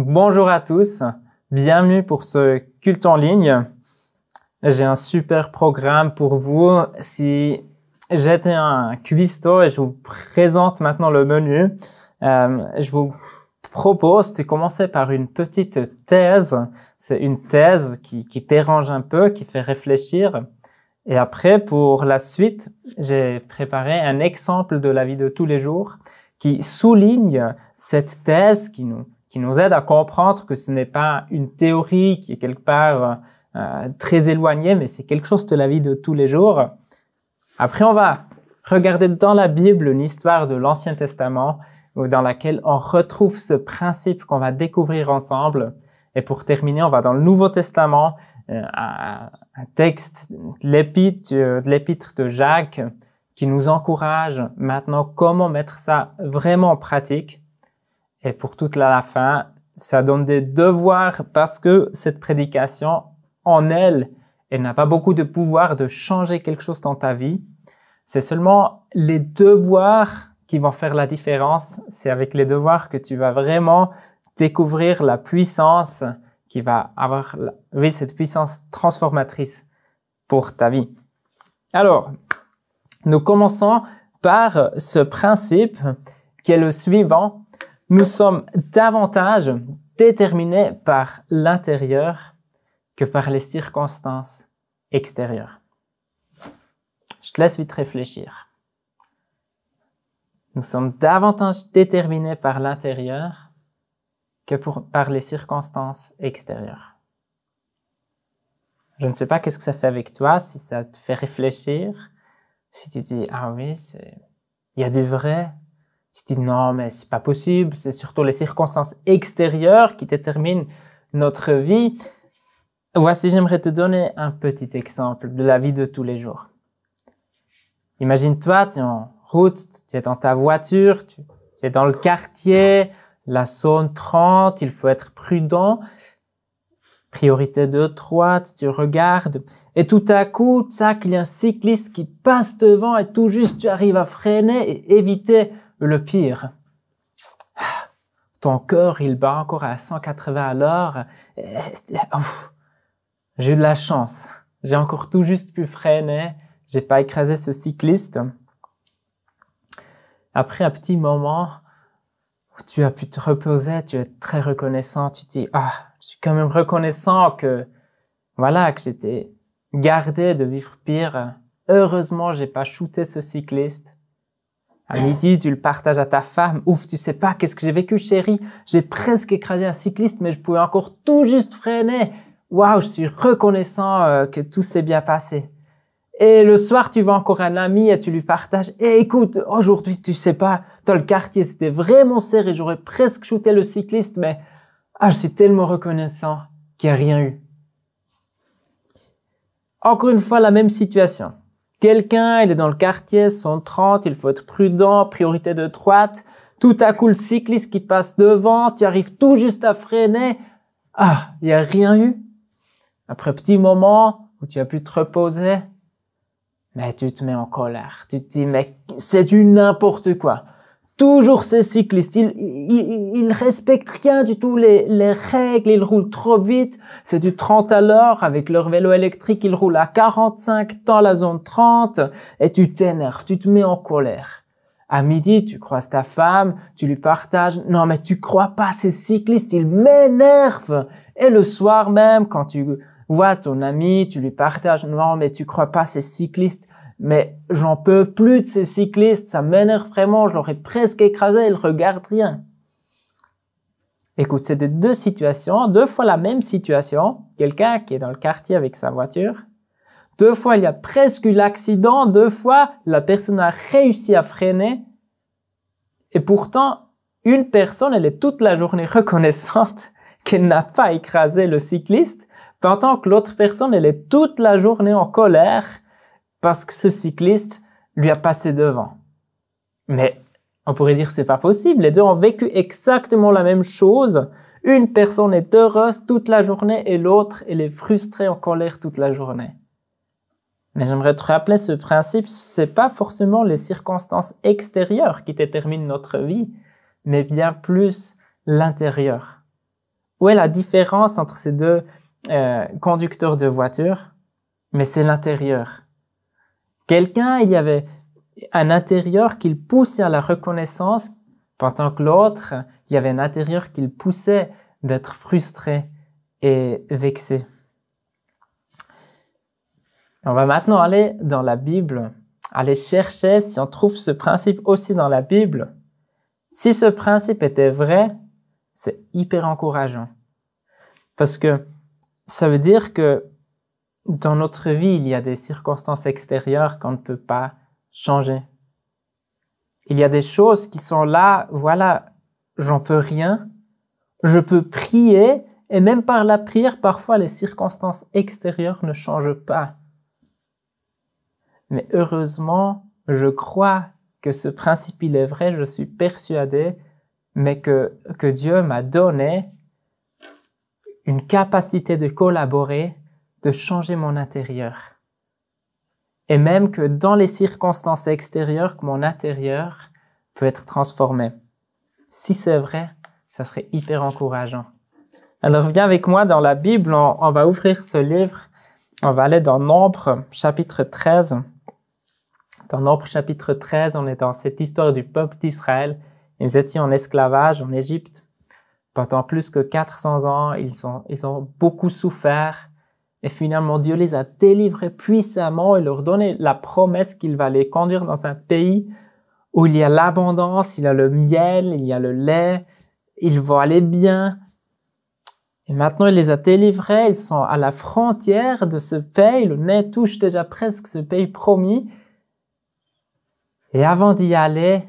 Bonjour à tous, bienvenue pour ce culte en ligne. J'ai un super programme pour vous. Si j'étais un cuistot et je vous présente maintenant le menu, je vous propose de commencer par une petite thèse. C'est une thèse qui dérange un peu, qui fait réfléchir. Et après, pour la suite, j'ai préparé un exemple de la vie de tous les jours qui souligne cette thèse qui nous aide à comprendre que ce n'est pas une théorie qui est quelque part très éloignée, mais c'est quelque chose de la vie de tous les jours. Après, on va regarder dans la Bible une histoire de l'Ancien Testament dans laquelle on retrouve ce principe qu'on va découvrir ensemble. Et pour terminer, on va dans le Nouveau Testament, un texte de l'épître de Jacques qui nous encourage maintenant comment mettre ça vraiment en pratique. Et pour toute la fin, ça donne des devoirs parce que cette prédication, en elle n'a pas beaucoup de pouvoir de changer quelque chose dans ta vie. C'est seulement les devoirs qui vont faire la différence. C'est avec les devoirs que tu vas vraiment découvrir la puissance qui va avoir, cette puissance transformatrice pour ta vie. Alors, nous commençons par ce principe qui est le suivant. Nous sommes davantage déterminés par l'intérieur que par les circonstances extérieures. Je te laisse vite réfléchir. Nous sommes davantage déterminés par l'intérieur que par les circonstances extérieures. Je ne sais pas qu'est-ce que ça fait avec toi, si ça te fait réfléchir, si tu dis « Ah oui, il y a du vrai », si tu dis « Non, mais c'est pas possible, c'est surtout les circonstances extérieures qui déterminent notre vie ». Voici, j'aimerais te donner un petit exemple de la vie de tous les jours. Imagine-toi, tu es en route, tu es dans ta voiture, tu es dans le quartier, la zone 30, il faut être prudent. Priorité de droite, tu regardes. Et tout à coup, tac, il y a un cycliste qui passe devant et tout juste tu arrives à freiner et éviter le pire. Ton cœur, il bat encore à 180 à l'heure. J'ai eu de la chance. J'ai encore tout juste pu freiner. J'ai pas écrasé ce cycliste. Après un petit moment où tu as pu te reposer, tu es très reconnaissant. Tu te dis, je suis quand même reconnaissant que j'étais gardé de vivre pire. Heureusement, j'ai pas shooté ce cycliste. À midi, tu le partages à ta femme. Ouf, tu sais pas qu'est-ce que j'ai vécu, chérie. J'ai presque écrasé un cycliste, mais je pouvais encore tout juste freiner. Waouh, je suis reconnaissant que tout s'est bien passé. Et le soir, tu vois encore un ami et tu lui partages. Et écoute, aujourd'hui, tu sais pas, dans le quartier, c'était vraiment serré. J'aurais presque shooté le cycliste, mais je suis tellement reconnaissant qu'il n'y a rien eu. Encore une fois, la même situation. Quelqu'un, il est dans le quartier, 130, il faut être prudent, priorité de droite. Tout à coup, le cycliste qui passe devant, tu arrives tout juste à freiner. Il n'y a rien eu. Après un petit moment où tu as pu te reposer, mais tu te mets en colère. Tu te dis, mais c'est du n'importe quoi. Toujours ces cyclistes, ils respectent rien du tout les règles, ils roulent trop vite. C'est du 30 à l'heure. Avec leur vélo électrique, ils roulent à 45 dans la zone 30 et tu t'énerves, tu te mets en colère. À midi, tu croises ta femme, tu lui partages, non mais tu crois pas, ces cyclistes, ils m'énervent. Et le soir même, quand tu vois ton ami, tu lui partages, non mais tu crois pas, ces cyclistes, mais j'en peux plus de ces cyclistes, ça m'énerve vraiment, je l'aurais presque écrasé, ils regardent rien. Écoute, c'est deux situations, deux fois la même situation, quelqu'un qui est dans le quartier avec sa voiture, deux fois il y a presque eu l'accident, deux fois la personne a réussi à freiner, et pourtant, une personne, elle est toute la journée reconnaissante qu'elle n'a pas écrasé le cycliste, pendant que l'autre personne, elle est toute la journée en colère parce que ce cycliste lui a passé devant. Mais on pourrait dire que c'est pas possible. Les deux ont vécu exactement la même chose. Une personne est heureuse toute la journée et l'autre, elle est frustrée, en colère toute la journée. Mais j'aimerais te rappeler ce principe, c'est pas forcément les circonstances extérieures qui déterminent notre vie, mais bien plus l'intérieur. où est la différence entre ces deux conducteurs de voiture? Mais c'est l'intérieur. Quelqu'un, il y avait un intérieur qui le poussait à la reconnaissance, pendant que l'autre, il y avait un intérieur qui le poussait d'être frustré et vexé. On va maintenant aller dans la Bible, aller chercher si on trouve ce principe aussi dans la Bible. Si ce principe était vrai, c'est hyper encourageant. Parce que ça veut dire que dans notre vie, il y a des circonstances extérieures qu'on ne peut pas changer. Il y a des choses qui sont là, voilà, j'en peux rien. Je peux prier et même par la prière, parfois les circonstances extérieures ne changent pas. Mais heureusement, je crois que ce principe, il est vrai, je suis persuadé, mais que Dieu m'a donné une capacité de collaborer, de changer mon intérieur. Et même que dans les circonstances extérieures, que mon intérieur peut être transformé. Si c'est vrai, ça serait hyper encourageant. Alors viens avec moi dans la Bible, on va ouvrir ce livre, on va aller dans Nombre, chapitre 13. Dans Nombre, chapitre 13, on est dans cette histoire du peuple d'Israël. Ils étaient en esclavage en Égypte. Pendant plus que 400 ans, ils ont beaucoup souffert. Et finalement, Dieu les a délivrés puissamment et leur donné la promesse qu'il va les conduire dans un pays où il y a l'abondance, il y a le miel, il y a le lait, ils vont aller bien. Et maintenant, il les a délivrés, ils sont à la frontière de ce pays, le nez touche déjà presque ce pays promis. Et avant d'y aller,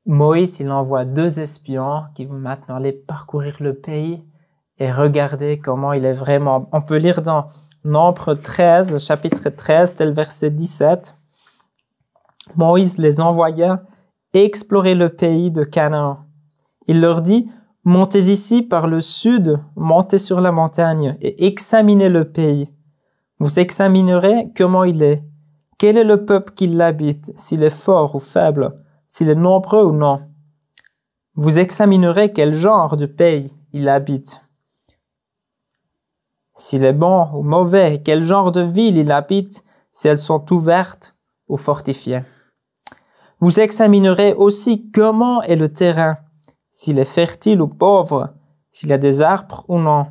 Moïse, il envoie 2 espions qui vont maintenant aller parcourir le pays et regarder comment il est vraiment. On peut lire dans Nombre 13, chapitre 13, tel verset 17. Moïse les envoya explorer le pays de Canaan. Il leur dit, « Montez ici par le sud, montez sur la montagne et examinez le pays. Vous examinerez comment il est. Quel est le peuple qui l'habite, s'il est fort ou faible, s'il est nombreux ou non. Vous examinerez quel genre de pays il habite. S'il est bon ou mauvais, quel genre de ville il habite, si elles sont ouvertes ou fortifiées. Vous examinerez aussi comment est le terrain, s'il est fertile ou pauvre, s'il y a des arbres ou non.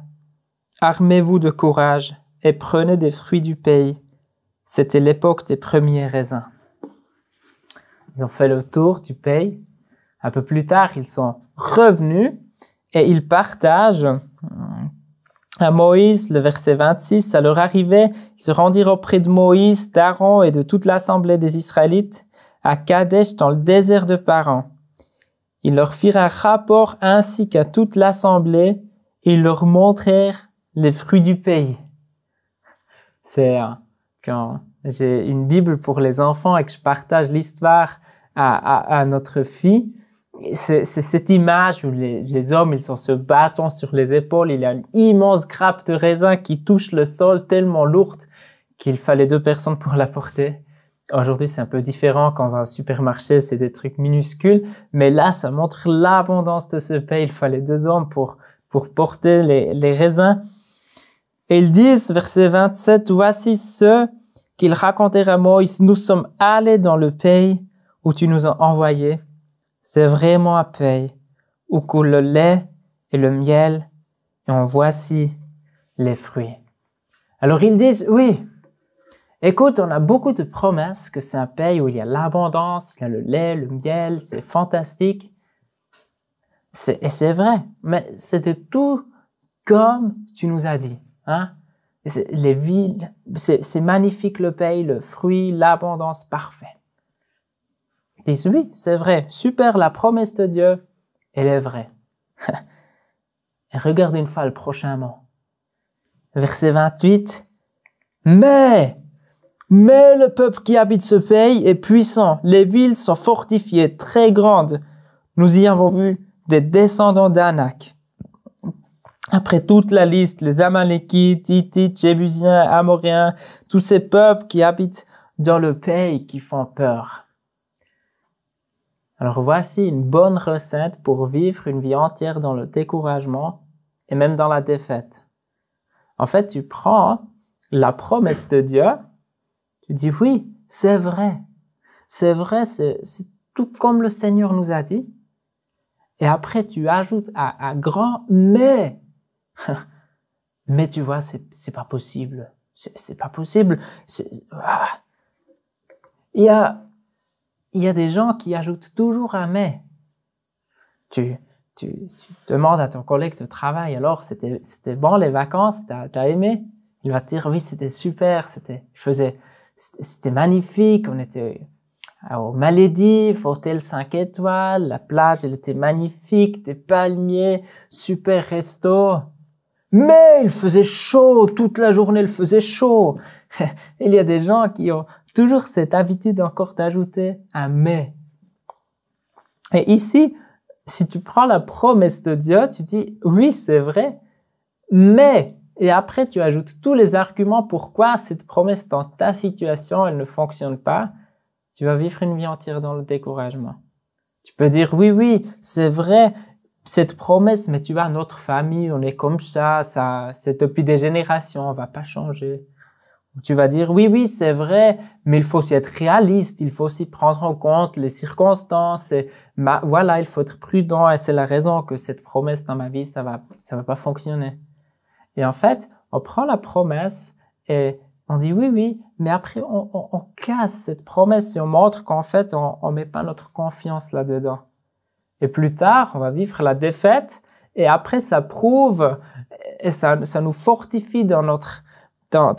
Armez-vous de courage et prenez des fruits du pays. C'était l'époque des premiers raisins. » Ils ont fait le tour du pays. Un peu plus tard, ils sont revenus et ils partagent à Moïse, le verset 26, « À leur arrivée, ils se rendirent auprès de Moïse, d'Aaron et de toute l'assemblée des Israélites à Kadesh dans le désert de Paran. Ils leur firent un rapport ainsi qu'à toute l'assemblée et ils leur montrèrent les fruits du pays. » C'est quand j'ai une Bible pour les enfants et que je partage l'histoire à notre fille, c'est cette image où les hommes, ils sont se battant sur les épaules, il y a une immense grappe de raisin qui touche le sol tellement lourde qu'il fallait 2 personnes pour la porter. Aujourd'hui, c'est un peu différent quand on va au supermarché, c'est des trucs minuscules, mais là, ça montre l'abondance de ce pays. Il fallait 2 hommes pour porter les raisins. Et ils disent, verset 27, « Voici ceux qu'ils racontèrent à Moïse, nous sommes allés dans le pays où tu nous as envoyés. C'est vraiment un pays où coule le lait et le miel, et en voici les fruits. » Alors ils disent, oui, écoute, on a beaucoup de promesses que c'est un pays où il y a l'abondance, il y a le lait, le miel, c'est fantastique. Et c'est vrai, mais c'était tout comme tu nous as dit. Hein? Les villes, c'est magnifique le pays, le fruit, l'abondance, parfait. Ils disent, oui, c'est vrai, super, la promesse de Dieu, elle est vraie. Et regarde une fois le prochain mot. Verset 28. Mais le peuple qui habite ce pays est puissant. Les villes sont fortifiées, très grandes. Nous y avons vu des descendants d'Anak. Après toute la liste, les Amalékites, Hittites, Jébusiens, Amoréens, tous ces peuples qui habitent dans le pays qui font peur. Alors voici une bonne recette pour vivre une vie entière dans le découragement et même dans la défaite. En fait, tu prends la promesse de Dieu, tu dis oui, c'est vrai, c'est tout comme le Seigneur nous a dit. Et après, tu ajoutes un grand mais. Mais tu vois, c'est pas possible. C'est pas possible. Il y a des gens qui ajoutent toujours un mais. Tu demandes à ton collègue de travail, alors c'était bon les vacances, t'as aimé? Il va te dire oui, c'était super, c'était magnifique, on était aux Maldives, hôtel 5 étoiles, la plage elle était magnifique, des palmiers, super resto. Mais il faisait chaud, toute la journée il faisait chaud. Il y a des gens qui ont toujours cette habitude encore d'ajouter un mais. Et ici, si tu prends la promesse de Dieu, tu dis oui, c'est vrai, mais, et après tu ajoutes tous les arguments pourquoi cette promesse dans ta situation, elle ne fonctionne pas, tu vas vivre une vie entière dans le découragement. Tu peux dire oui, c'est vrai, cette promesse, mais tu vois, notre famille, on est comme ça, c'est depuis des générations, on va pas changer. Tu vas dire oui, c'est vrai, mais il faut aussi être réaliste, il faut aussi prendre en compte les circonstances, et voilà, il faut être prudent, et c'est la raison que cette promesse dans ma vie, ça va pas fonctionner. Et en fait, on prend la promesse et on dit oui, mais après, on casse cette promesse et on montre qu'en fait, on met pas notre confiance là-dedans. Et plus tard, on va vivre la défaite et après, ça prouve et ça nous fortifie dans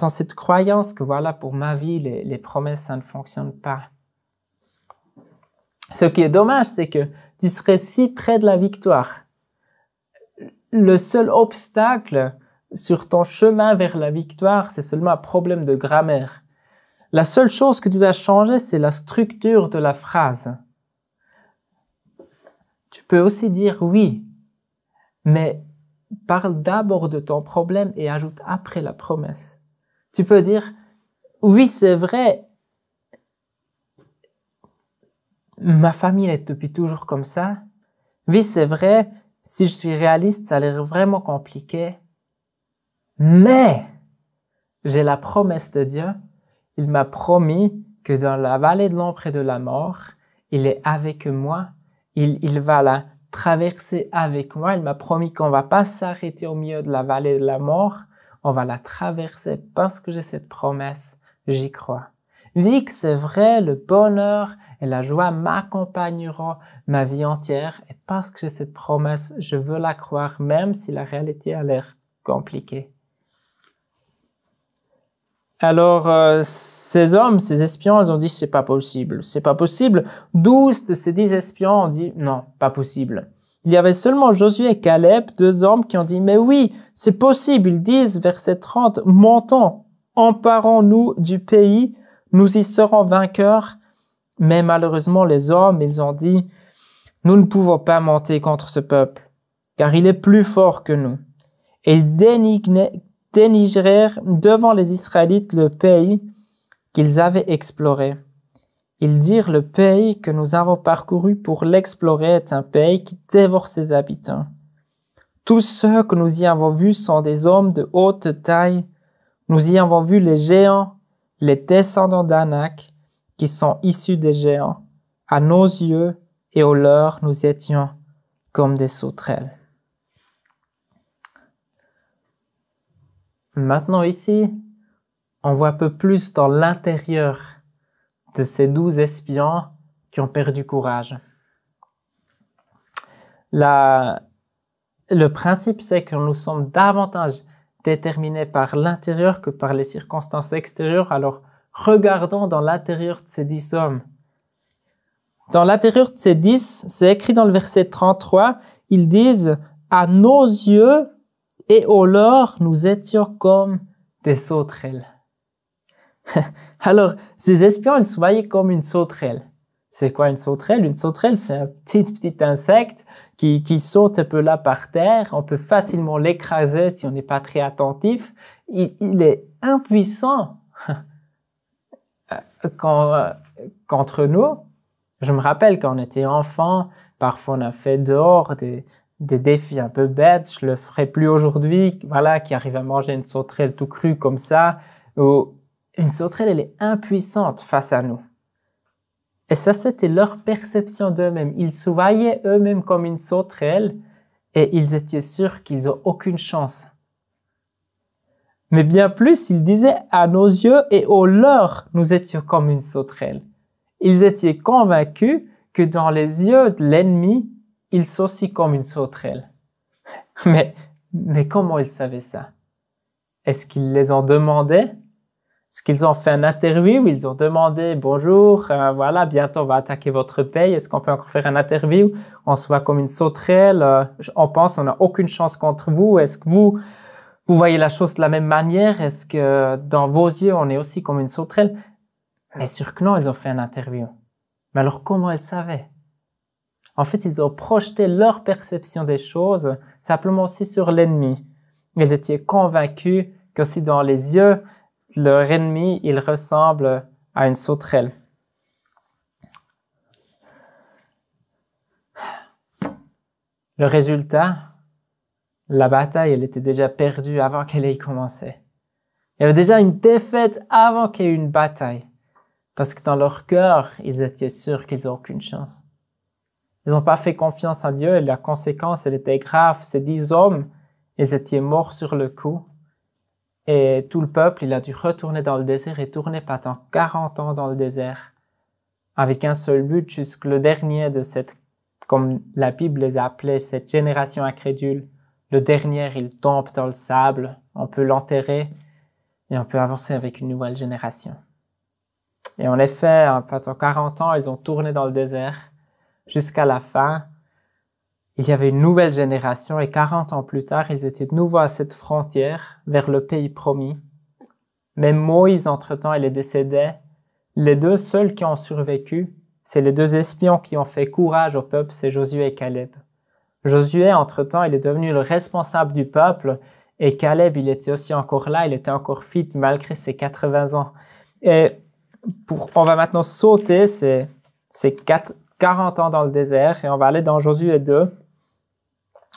cette croyance que voilà, pour ma vie, les promesses, ça ne fonctionne pas. Ce qui est dommage, c'est que tu serais si près de la victoire. Le seul obstacle sur ton chemin vers la victoire, c'est seulement un problème de grammaire. La seule chose que tu dois changer, c'est la structure de la phrase. Tu peux aussi dire oui, mais parle d'abord de ton problème et ajoute après la promesse. Tu peux dire oui, c'est vrai, ma famille est depuis toujours comme ça. Oui, c'est vrai, si je suis réaliste, ça a l'air vraiment compliqué. Mais j'ai la promesse de Dieu. Il m'a promis que dans la vallée de l'ombre et de la mort, il est avec moi. Il va la traverser avec moi. Il m'a promis qu'on va pas s'arrêter au milieu de la vallée de la mort. On va la traverser parce que j'ai cette promesse. J'y crois. Vu que c'est vrai, le bonheur et la joie m'accompagneront ma vie entière. Et parce que j'ai cette promesse, je veux la croire même si la réalité a l'air compliquée. Alors, ces hommes, ces espions, ils ont dit, c'est pas possible. 12 de ces 10 espions ont dit, non, pas possible. Il y avait seulement Josué et Caleb, 2 hommes qui ont dit, mais oui, c'est possible. Ils disent, verset 30, montons, emparons-nous du pays, nous y serons vainqueurs. Mais malheureusement, les hommes, ils ont dit, nous ne pouvons pas monter contre ce peuple, car il est plus fort que nous. Et ils dénigrèrent devant les Israélites le pays qu'ils avaient exploré. Ils dirent, le pays que nous avons parcouru pour l'explorer est un pays qui dévore ses habitants. Tous ceux que nous y avons vus sont des hommes de haute taille. Nous y avons vu les géants, les descendants d'Anak, qui sont issus des géants. À nos yeux et aux leurs, nous étions comme des sauterelles. Maintenant ici, on voit un peu plus dans l'intérieur de ces 12 espions qui ont perdu courage. Le principe, c'est que nous sommes davantage déterminés par l'intérieur que par les circonstances extérieures. Alors, regardons dans l'intérieur de ces 10 hommes. Dans l'intérieur de ces 10, c'est écrit dans le verset 33, ils disent « À nos yeux et au leur, nous étions comme des sauterelles. » Alors, ces espions, ils se voyaient comme une sauterelle. C'est quoi une sauterelle? Une sauterelle, c'est un petit insecte qui saute un peu là par terre. On peut facilement l'écraser si on n'est pas très attentif. Il est impuissant contre nous. Je me rappelle quand on était enfant, parfois on a fait dehors des défis un peu bêtes, je le ferai plus aujourd'hui, voilà, qui arrive à manger une sauterelle tout crue comme ça, ou une sauterelle, elle est impuissante face à nous. Et ça, c'était leur perception d'eux-mêmes. Ils se voyaient eux-mêmes comme une sauterelle et ils étaient sûrs qu'ils n'ont aucune chance. Mais bien plus, ils disaient à nos yeux et aux leurs, nous étions comme une sauterelle. Ils étaient convaincus que dans les yeux de l'ennemi, ils sont aussi comme une sauterelle. Mais comment ils savaient ça? Est-ce qu'ils les ont demandé? Est-ce qu'ils ont fait une interview? Ils ont demandé, bonjour, voilà, bientôt on va attaquer votre paye. Est-ce qu'on peut encore faire une interview? On se voit comme une sauterelle. On pense on n'a aucune chance contre vous. Est-ce que vous voyez la chose de la même manière? Est-ce que dans vos yeux, on est aussi comme une sauterelle? Mais sûr que non, ils ont fait une interview. Mais alors comment ils savaient? En fait, ils ont projeté leur perception des choses simplement aussi sur l'ennemi. Ils étaient convaincus que si dans les yeux de leur ennemi, il ressemble à une sauterelle. Le résultat, la bataille, elle était déjà perdue avant qu'elle ait commencé. Il y avait déjà une défaite avant qu'il y ait eu une bataille. Parce que dans leur cœur, ils étaient sûrs qu'ils n'ont aucune chance. Ils n'ont pas fait confiance à Dieu et la conséquence, elle était grave. Ces 10 hommes, ils étaient morts sur le coup. Et tout le peuple, il a dû retourner dans le désert et tourner pendant 40 ans dans le désert. Avec un seul but, jusque le dernier de cette, comme la Bible les a appelés, cette génération incrédule. Le dernier, il tombe dans le sable. On peut l'enterrer et on peut avancer avec une nouvelle génération. Et en effet, pendant 40 ans, ils ont tourné dans le désert. Jusqu'à la fin, il y avait une nouvelle génération et 40 ans plus tard, ils étaient de nouveau à cette frontière vers le pays promis. Mais Moïse, entre-temps, il est décédé. Les 2 seuls qui ont survécu, c'est les 2 espions qui ont fait courage au peuple, c'est Josué et Caleb. Josué, entre-temps, il est devenu le responsable du peuple et Caleb, il était aussi encore là, il était encore fit malgré ses 80 ans. Et on va maintenant sauter ces 40 ans dans le désert et on va aller dans Josué 2.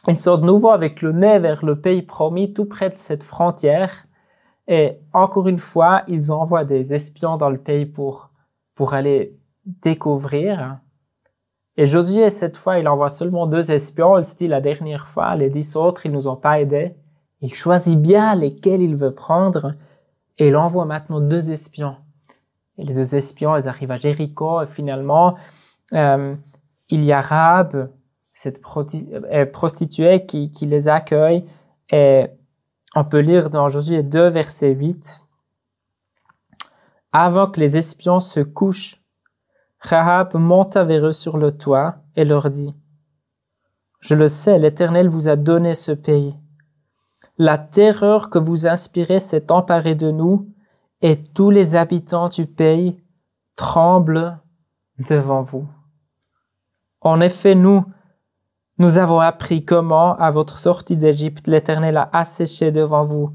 Ils sont de nouveau avec le nez vers le pays promis, tout près de cette frontière. Et encore une fois, ils envoient des espions dans le pays pour aller découvrir. Et Josué, cette fois, il envoie seulement 2 espions. Il se dit la dernière fois, les 10 autres, ils nous ont pas aidés. Il choisit bien lesquels il veut prendre et il envoie maintenant 2 espions. Et les 2 espions, ils arrivent à Jéricho et finalement, il y a Rahab, cette prostituée qui les accueille et on peut lire dans Josué 2, verset 8. Avant que les espions se couchent, Rahab monta vers eux sur le toit et leur dit « Je le sais, l'Éternel vous a donné ce pays. La terreur que vous inspirez s'est emparée de nous et tous les habitants du pays tremblent devant vous. En effet, nous avons appris comment, à votre sortie d'Égypte, l'Éternel a asséché devant vous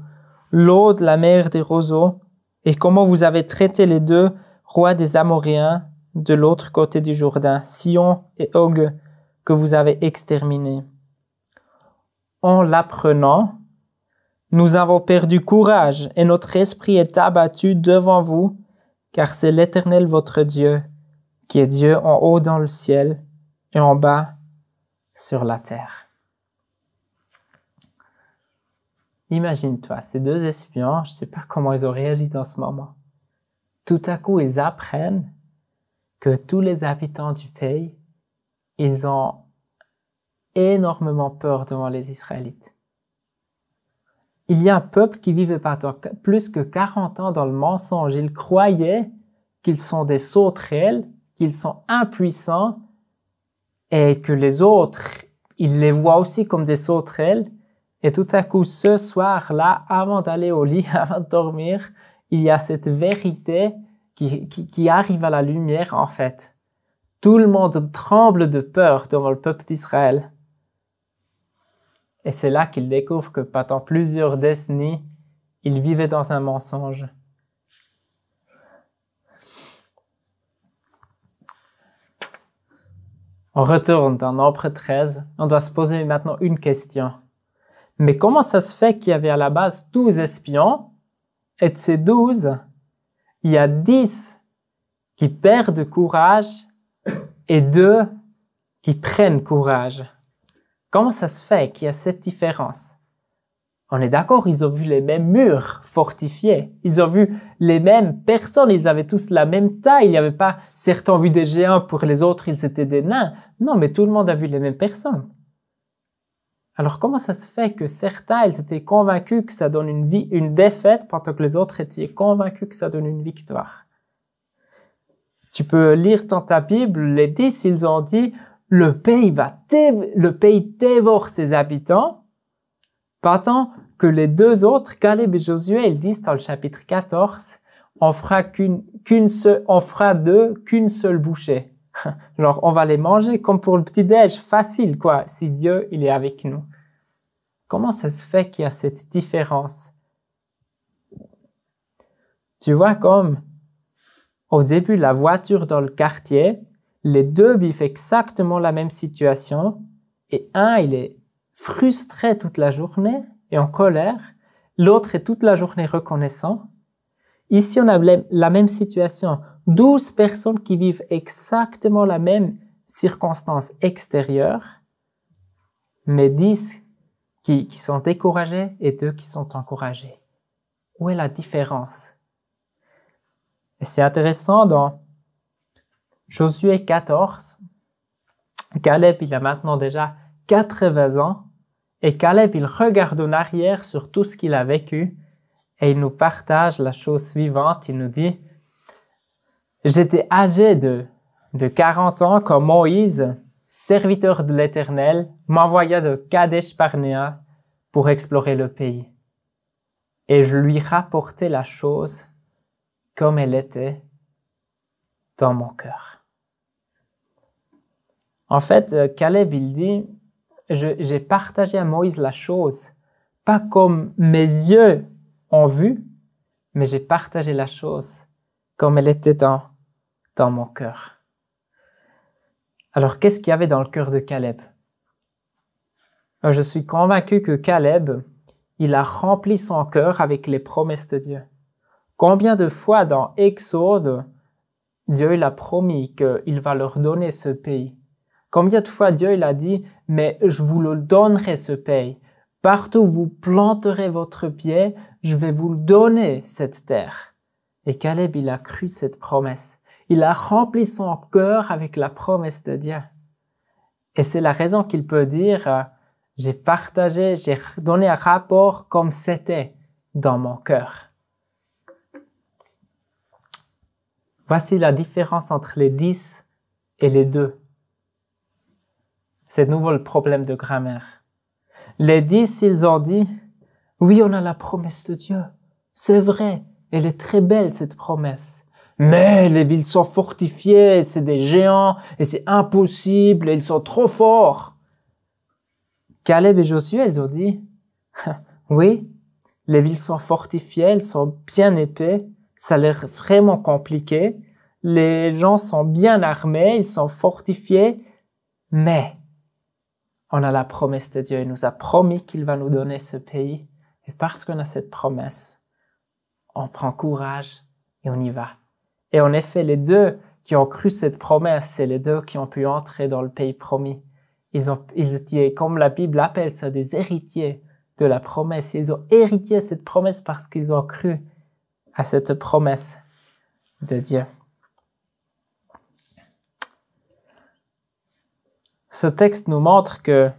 l'eau de la mer des roseaux et comment vous avez traité les 2 rois des Amoréens de l'autre côté du Jourdain, Sion et Og, que vous avez exterminés. En l'apprenant, nous avons perdu courage et notre esprit est abattu devant vous, car c'est l'Éternel votre Dieu, qui est Dieu en haut dans le ciel et en bas sur la terre. » Imagine-toi, ces 2 espions, je ne sais pas comment ils ont réagi dans ce moment. Tout à coup, ils apprennent que tous les habitants du pays, ils ont énormément peur devant les Israélites. Il y a un peuple qui vivait pendant plus que 40 ans dans le mensonge. Ils croyaient qu'ils sont des sauterelles, qu'ils sont impuissants et que les autres, ils les voient aussi comme des sauterelles. Et tout à coup, ce soir-là, avant d'aller au lit, avant de dormir, il y a cette vérité qui arrive à la lumière en fait. Tout le monde tremble de peur devant le peuple d'Israël. Et c'est là qu'ils découvrent que pendant plusieurs décennies, ils vivaient dans un mensonge. On retourne dans Nombre 13. On doit se poser maintenant une question. Mais comment ça se fait qu'il y avait à la base 12 espions et de ces 12, il y a 10 qui perdent courage et 2 qui prennent courage? Comment ça se fait qu'il y a cette différence? On est d'accord, ils ont vu les mêmes murs fortifiés. Ils ont vu les mêmes personnes. Ils avaient tous la même taille. Il n'y avait pas certains ont vu des géants, pour les autres, ils étaient des nains. Non, mais tout le monde a vu les mêmes personnes. Alors, comment ça se fait que certains, ils étaient convaincus que ça donne une défaite, pendant que les autres étaient convaincus que ça donne une victoire? Tu peux lire dans ta Bible, les 10, ils ont dit, le pays dévore ses habitants, pendant que les 2 autres, Caleb et Josué, ils disent dans le chapitre 14, on fera qu'une seule bouchée. Genre, on va les manger comme pour le petit-déj, facile, quoi, si Dieu, il est avec nous. Comment ça se fait qu'il y a cette différence? Tu vois, comme au début, la voiture dans le quartier, les 2 vivent exactement la même situation, et un, il est frustré toute la journée et en colère, l'autre est toute la journée reconnaissant. Ici, on a la même situation. 12 personnes qui vivent exactement la même circonstance extérieure, mais 10 qui sont découragés et 2 qui sont encouragés. Où est la différence? Et c'est intéressant dans Josué 14, Caleb, il a maintenant déjà 80 ans, et Caleb, il regarde en arrière sur tout ce qu'il a vécu, et il nous partage la chose suivante, il nous dit, j'étais âgé de 40 ans quand Moïse, serviteur de l'Éternel, m'envoya de Kadesh Barnéa pour explorer le pays. Et je lui rapportai la chose comme elle était dans mon cœur. En fait, Caleb, il dit, j'ai partagé à Moïse la chose, pas comme mes yeux ont vu, mais j'ai partagé la chose comme elle était dans mon cœur. Alors, qu'est-ce qu'il y avait dans le cœur de Caleb? Je suis convaincu que Caleb, il a rempli son cœur avec les promesses de Dieu. Combien de fois dans Exode, Dieu il a promis qu'il va leur donner ce pays? Combien de fois Dieu il a dit, mais je vous le donnerai ce pays. Partout où vous planterez votre pied, je vais vous donner cette terre. Et Caleb, il a cru cette promesse. Il a rempli son cœur avec la promesse de Dieu. Et c'est la raison qu'il peut dire, j'ai partagé, j'ai donné un rapport comme c'était dans mon cœur. Voici la différence entre les 10 et les 2. C'est de nouveau le problème de grammaire. Les 10, ils ont dit, oui, on a la promesse de Dieu. C'est vrai, elle est très belle cette promesse. Mais les villes sont fortifiées, c'est des géants, et c'est impossible, et ils sont trop forts. Caleb et Josué, ils ont dit, oui, les villes sont fortifiées, elles sont bien épais, ça a l'air vraiment compliqué, les gens sont bien armés, ils sont fortifiés, mais on a la promesse de Dieu. Il nous a promis qu'il va nous donner ce pays. Et parce qu'on a cette promesse, on prend courage et on y va. Et en effet, les 2 qui ont cru cette promesse, c'est les 2 qui ont pu entrer dans le pays promis. Ils étaient, comme la Bible appelle ça, des héritiers de la promesse. Ils ont hérité cette promesse parce qu'ils ont cru à cette promesse de Dieu. Ce texte nous montre que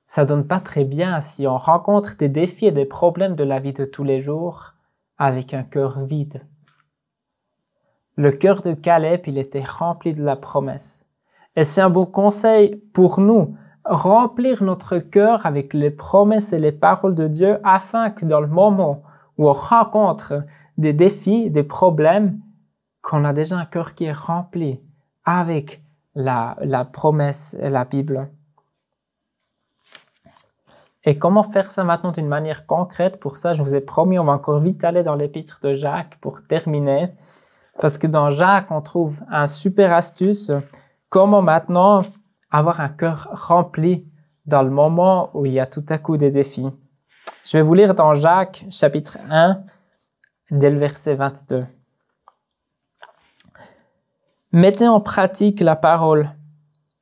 ça donne pas très bien si on rencontre des défis et des problèmes de la vie de tous les jours avec un cœur vide. Le cœur de Caleb, il était rempli de la promesse. Et c'est un bon conseil pour nous, remplir notre cœur avec les promesses et les paroles de Dieu afin que dans le moment où on rencontre des défis, des problèmes, qu'on a déjà un cœur qui est rempli avec la promesse et la Bible. Et comment faire ça maintenant d'une manière concrète? Pour ça, je vous ai promis, on va encore vite aller dans l'épître de Jacques pour terminer. Parce que dans Jacques, on trouve un super astuce comment maintenant avoir un cœur rempli dans le moment où il y a tout à coup des défis. Je vais vous lire dans Jacques, chapitre 1, dès le verset 22. Mettez en pratique la parole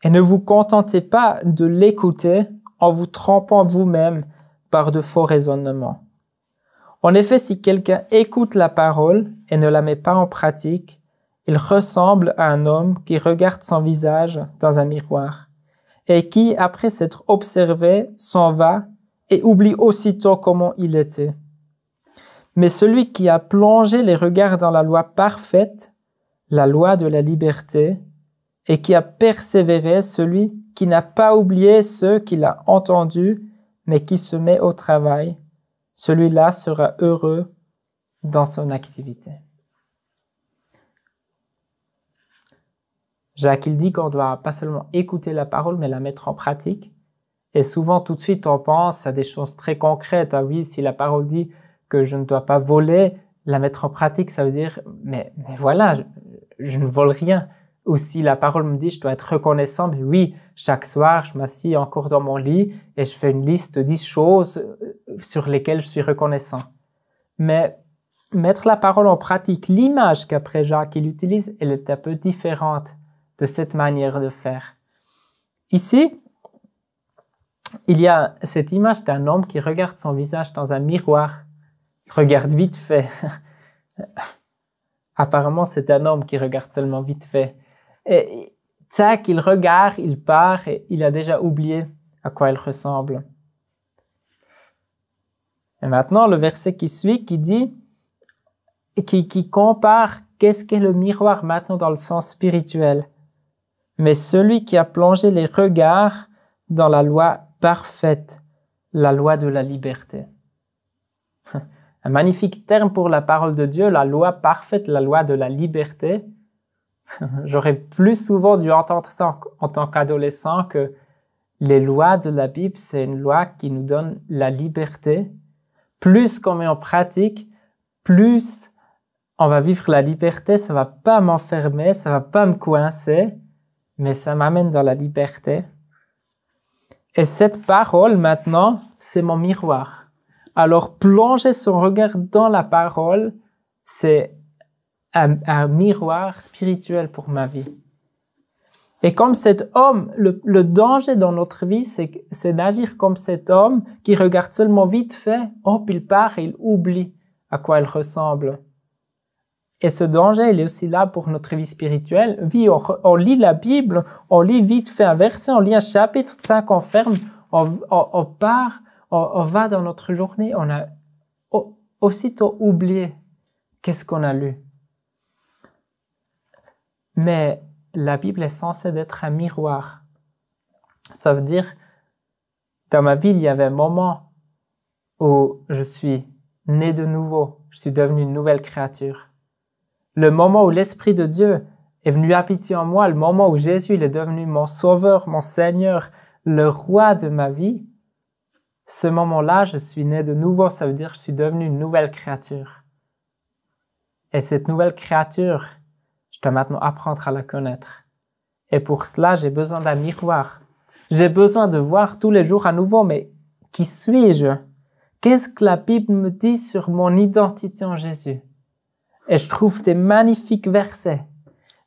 et ne vous contentez pas de l'écouter en vous trompant vous-même par de faux raisonnements. En effet, si quelqu'un écoute la parole et ne la met pas en pratique, il ressemble à un homme qui regarde son visage dans un miroir et qui, après s'être observé, s'en va et oublie aussitôt comment il était. Mais celui qui a plongé les regards dans la loi parfaite, la loi de la liberté, et qui a persévéré, celui qui n'a pas oublié ce qu'il a entendu, mais qui se met au travail, celui-là sera heureux dans son activité. Jacques, il dit qu'on doit pas seulement écouter la parole, mais la mettre en pratique. Et souvent, tout de suite, on pense à des choses très concrètes. Ah oui, si la parole dit que je ne dois pas voler, la mettre en pratique, ça veut dire, mais voilà, je ne vole rien. Ou si la parole me dit, je dois être reconnaissant, mais oui, chaque soir, je m'assieds encore dans mon lit et je fais une liste de 10 choses sur lesquelles je suis reconnaissant. Mais mettre la parole en pratique, l'image qu'après Jacques il utilise, elle est un peu différente de cette manière de faire. Ici, il y a cette image d'un homme qui regarde son visage dans un miroir. Il regarde vite fait. Apparemment, c'est un homme qui regarde seulement vite fait. Et tac, il regarde, il part et il a déjà oublié à quoi il ressemble. Et maintenant, le verset qui suit, qui dit, qui compare qu'est-ce qu'est le miroir maintenant dans le sens spirituel. Mais celui qui a plongé les regards dans la loi parfaite, la loi de la liberté. Un magnifique terme pour la parole de Dieu, la loi parfaite, la loi de la liberté. J'aurais plus souvent dû entendre ça en tant qu'adolescent que les lois de la Bible, c'est une loi qui nous donne la liberté. Plus qu'on met en pratique, plus on va vivre la liberté, ça va pas m'enfermer, ça va pas me coincer, mais ça m'amène dans la liberté. Et cette parole, maintenant, c'est mon miroir. Alors, plonger son regard dans la parole, c'est un miroir spirituel pour ma vie. Et comme cet homme, le danger dans notre vie, c'est d'agir comme cet homme qui regarde seulement vite fait, hop, il part et il oublie à quoi il ressemble. Et ce danger, il est aussi là pour notre vie spirituelle. Oui, on lit la Bible, on lit vite fait un verset, on lit un chapitre, 5 on ferme, on part, on va dans notre journée, on a aussitôt oublié qu'est-ce qu'on a lu. Mais la Bible est censée être un miroir. Ça veut dire, dans ma vie, il y avait un moment où je suis né de nouveau, je suis devenu une nouvelle créature. Le moment où l'Esprit de Dieu est venu habiter en moi, le moment où Jésus il est devenu mon Sauveur, mon Seigneur, le Roi de ma vie, ce moment-là, je suis né de nouveau, ça veut dire que je suis devenu une nouvelle créature. Et cette nouvelle créature, je dois maintenant apprendre à la connaître. Et pour cela, j'ai besoin d'un miroir. J'ai besoin de voir tous les jours à nouveau, mais qui suis-je? Qu'est-ce que la Bible me dit sur mon identité en Jésus? Et je trouve des magnifiques versets.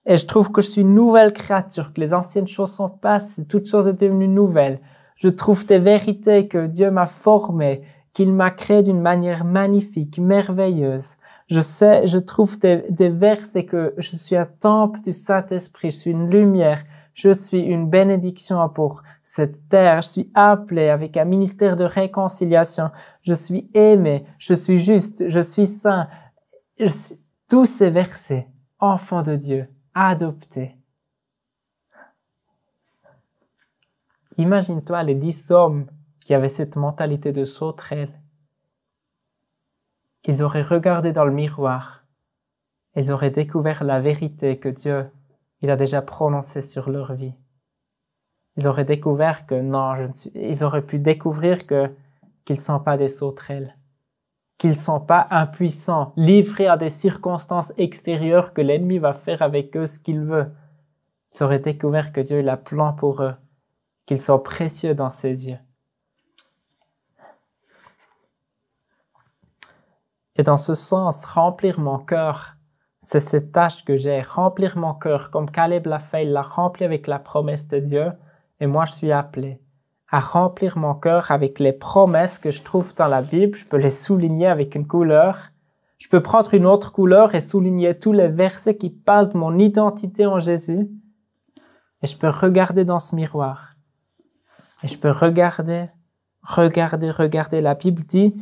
Et je trouve que je suis une nouvelle créature, que les anciennes choses sont passées, toute chose est devenue nouvelle. Je trouve des vérités que Dieu m'a formées, qu'il m'a créé d'une manière magnifique, merveilleuse. Je trouve des versets que je suis un temple du Saint-Esprit, je suis une lumière, je suis une bénédiction pour cette terre, je suis appelé avec un ministère de réconciliation, je suis aimé, je suis juste, je suis saint. Tous ces versets, enfants de Dieu, adoptés. Imagine-toi les 10 hommes qui avaient cette mentalité de sauterelle. Ils auraient regardé dans le miroir. Ils auraient découvert la vérité que Dieu, il a déjà prononcée sur leur vie. Ils auraient découvert que non, ils auraient pu découvrir qu'ils ne sont pas des sauterelles. Qu'ils ne sont pas impuissants, livrés à des circonstances extérieures que l'ennemi va faire avec eux ce qu'il veut. ils auraient découvert que Dieu il a plan pour eux, qu'ils sont précieux dans ses yeux. Et dans ce sens, remplir mon cœur, c'est cette tâche que j'ai, remplir mon cœur, comme Caleb l'a fait, il l'a rempli avec la promesse de Dieu, et moi je suis appelé à remplir mon cœur avec les promesses que je trouve dans la Bible. Je peux les souligner avec une couleur. Je peux prendre une autre couleur et souligner tous les versets qui parlent de mon identité en Jésus. Et je peux regarder dans ce miroir. Et je peux regarder. La Bible dit,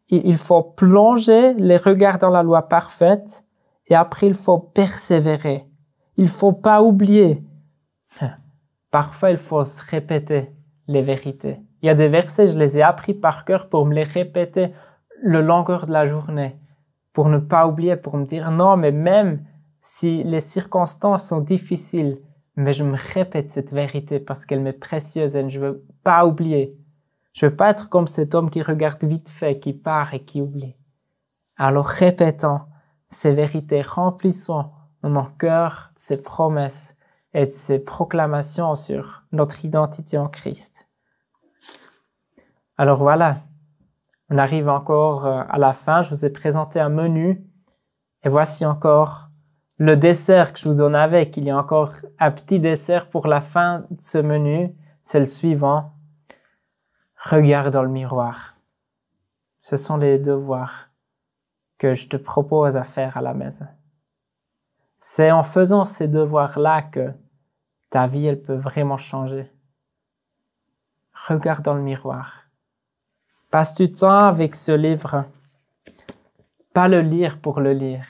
il faut plonger les regards dans la loi parfaite et après il faut persévérer. Il faut pas oublier. Parfois, il faut se répéter les vérités. Il y a des versets, je les ai appris par cœur pour me les répéter le longueur de la journée, pour ne pas oublier, pour me dire non, mais même si les circonstances sont difficiles, mais je me répète cette vérité parce qu'elle m'est précieuse et je veux pas oublier. Je veux pas être comme cet homme qui regarde vite fait, qui part et qui oublie. Alors répétons ces vérités, remplissons mon cœur de ces promesses et de ces proclamations sur notre identité en Christ. Alors voilà, on arrive encore à la fin. Je vous ai présenté un menu et voici encore le dessert que je vous donne avec. Il y a encore un petit dessert pour la fin de ce menu. C'est le suivant. Regarde dans le miroir. Ce sont les devoirs que je te propose à faire à la maison. C'est en faisant ces devoirs-là que ta vie, elle peut vraiment changer. Regarde dans le miroir. Passe du temps avec ce livre. Pas le lire pour le lire.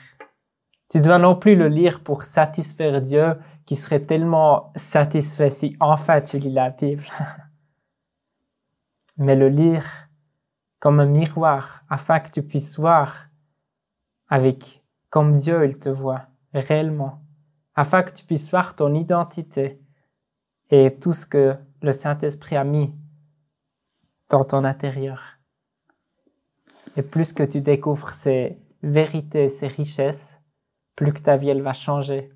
Tu dois non plus le lire pour satisfaire Dieu, qui serait tellement satisfait si enfin tu lis la Bible. Mais le lire comme un miroir, afin que tu puisses voir avec comme Dieu il te voit réellement, afin que tu puisses voir ton identité et tout ce que le Saint-Esprit a mis dans ton intérieur. Et plus que tu découvres ces vérités, ces richesses, plus que ta vie elle va changer.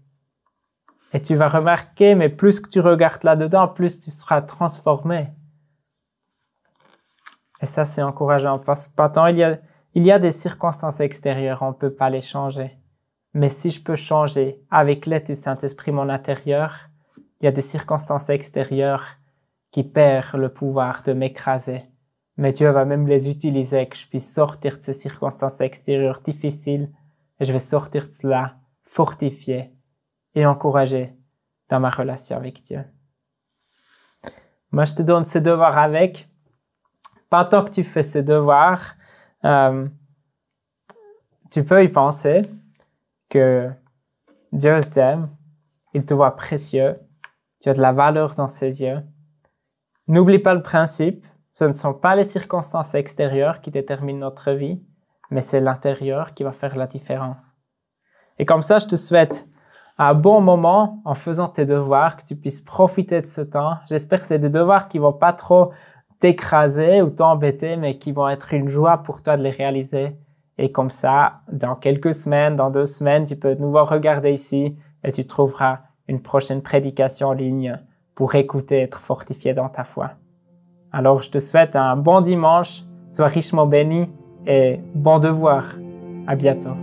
Et tu vas remarquer, mais plus que tu regardes là-dedans, plus tu seras transformé. Et ça, c'est encourageant parce que pourtant, il y a des circonstances extérieures, on ne peut pas les changer. Mais si je peux changer avec l'aide du Saint-Esprit mon intérieur, il y a des circonstances extérieures qui perdent le pouvoir de m'écraser. Mais Dieu va même les utiliser, que je puisse sortir de ces circonstances extérieures difficiles et je vais sortir de cela fortifié et encouragé dans ma relation avec Dieu. Moi, je te donne ces devoirs avec. Pendant que tu fais ces devoirs, tu peux y penser que Dieu t'aime, il te voit précieux, tu as de la valeur dans ses yeux. N'oublie pas le principe, ce ne sont pas les circonstances extérieures qui déterminent notre vie, mais c'est l'intérieur qui va faire la différence. Et comme ça, je te souhaite un bon moment en faisant tes devoirs, que tu puisses profiter de ce temps. J'espère que c'est des devoirs qui vont pas trop t'écraser ou t'embêter, mais qui vont être une joie pour toi de les réaliser. Et comme ça, dans quelques semaines, dans 2 semaines, tu peux de nouveau regarder ici et tu trouveras une prochaine prédication en ligne pour écouter et être fortifié dans ta foi. Alors, je te souhaite un bon dimanche, sois richement béni et bon devoir. À bientôt.